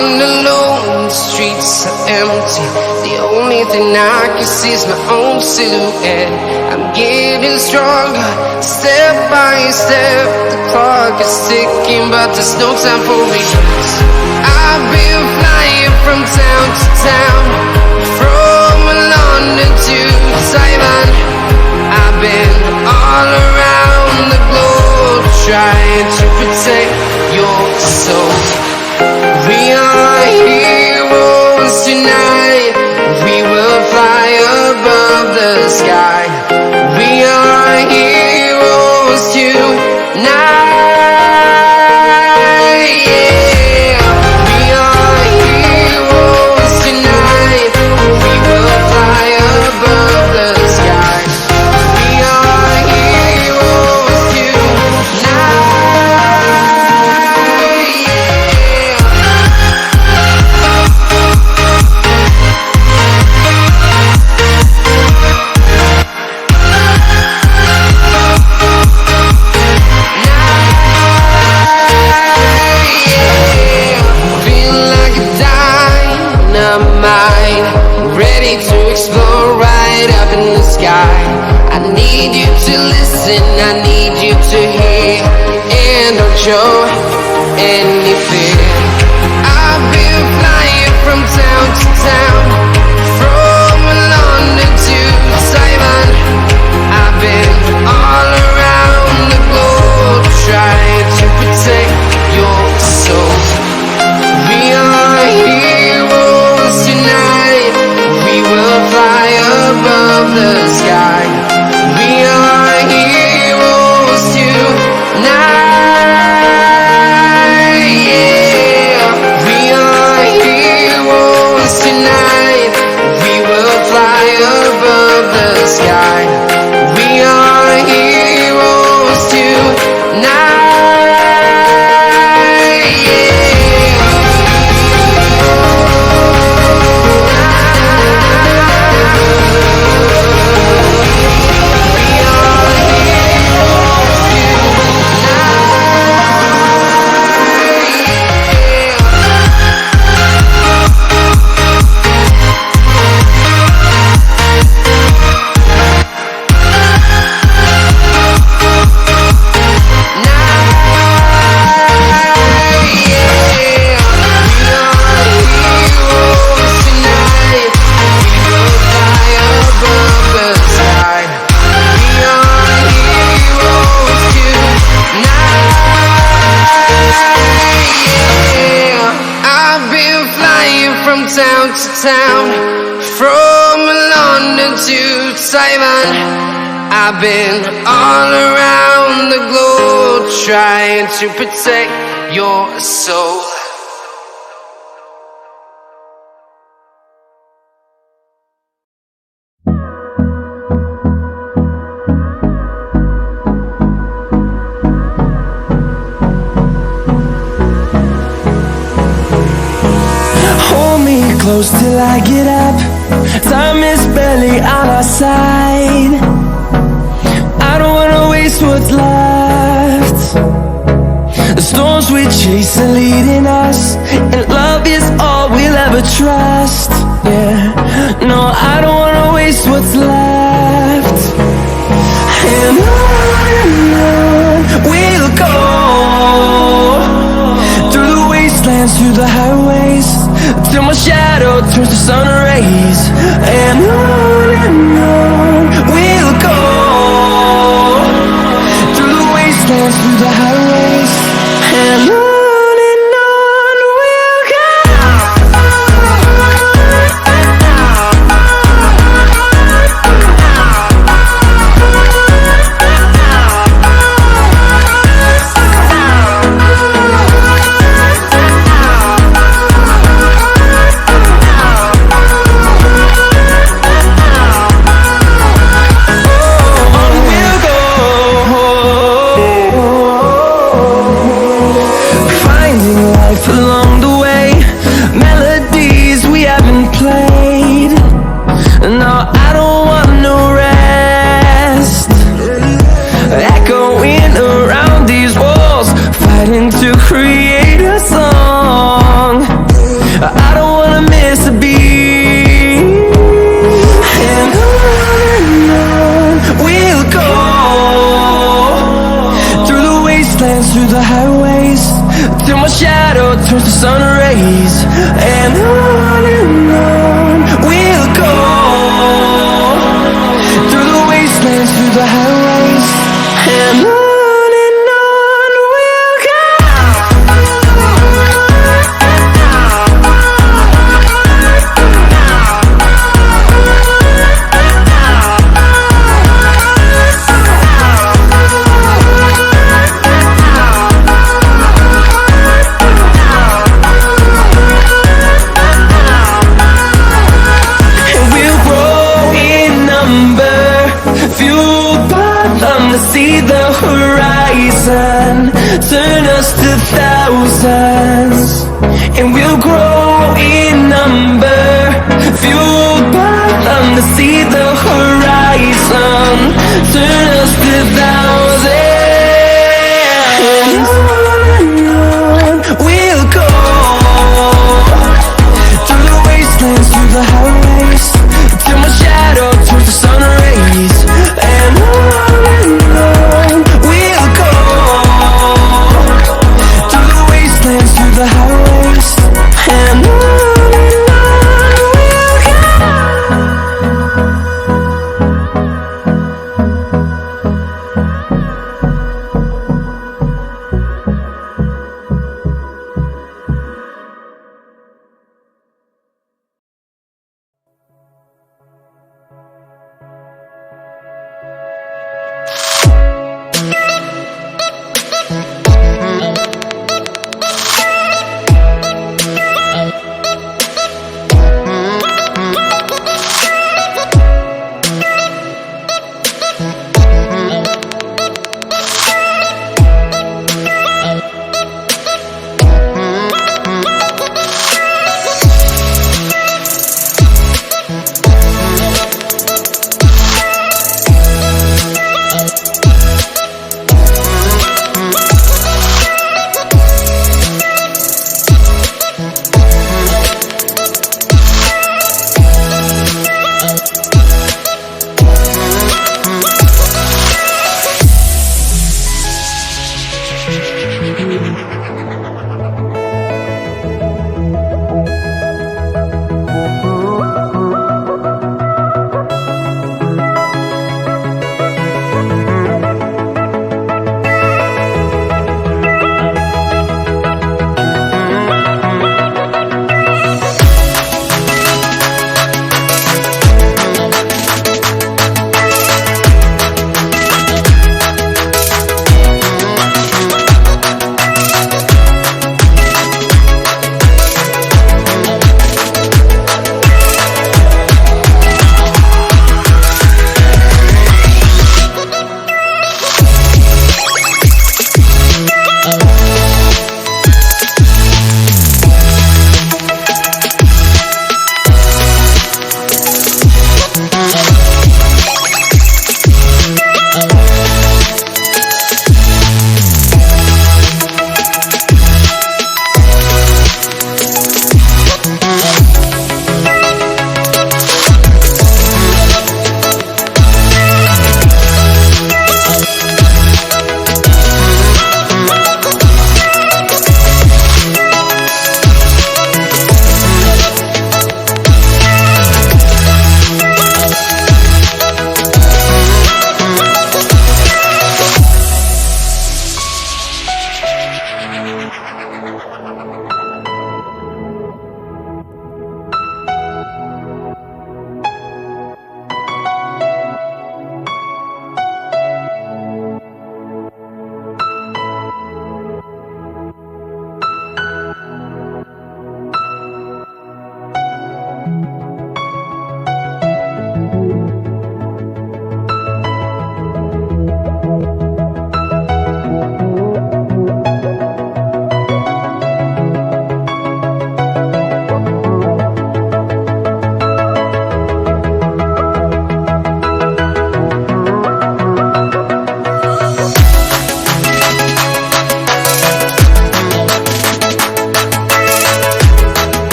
Walking alone, the streets are empty. The only thing I can see is my own silhouette. I'm getting stronger, step by step. The clock is ticking, but there's no time for regrets. I've been flying from town to town, from London to Taiwan. I've been all around the globe, trying to protect your soul. We are heroes tonight. We will fly above the sky. We are heroes tonight. Yeah. We are heroes tonight. We will fly above the sky. We are heroes tonight. Ready to explore right up in the sky. I need you to listen, I need you to hear, and don't show any fear. I've been flying from town to town, from London to Taiwan. I've been all around the globe, trying to protect your soul. We are heroes tonight. We will fly above the sky. We are heroes tonight. Yeah. We are heroes tonight. We will fly above the sky. We are heroes tonight. Town to town, from London to Taiwan. I've been all around the globe, trying to protect your soul. Close till I get up. Time is barely on our side. I don't wanna waste what's left. The storms we chase are leading us, and love is all we'll ever trust. Yeah, no, I don't wanna waste what's left. And on we'll go, through the wastelands, through the highways, till my shadow turns to sun rays. And on we'll go, through the wastelands, through the highways, and on we'll go. towards the sun rays, and on we'll go, through the wastelands, through the highways, and on we'll go. See the horizon, turn us to thousands, and we'll grow in number, fueled by them to see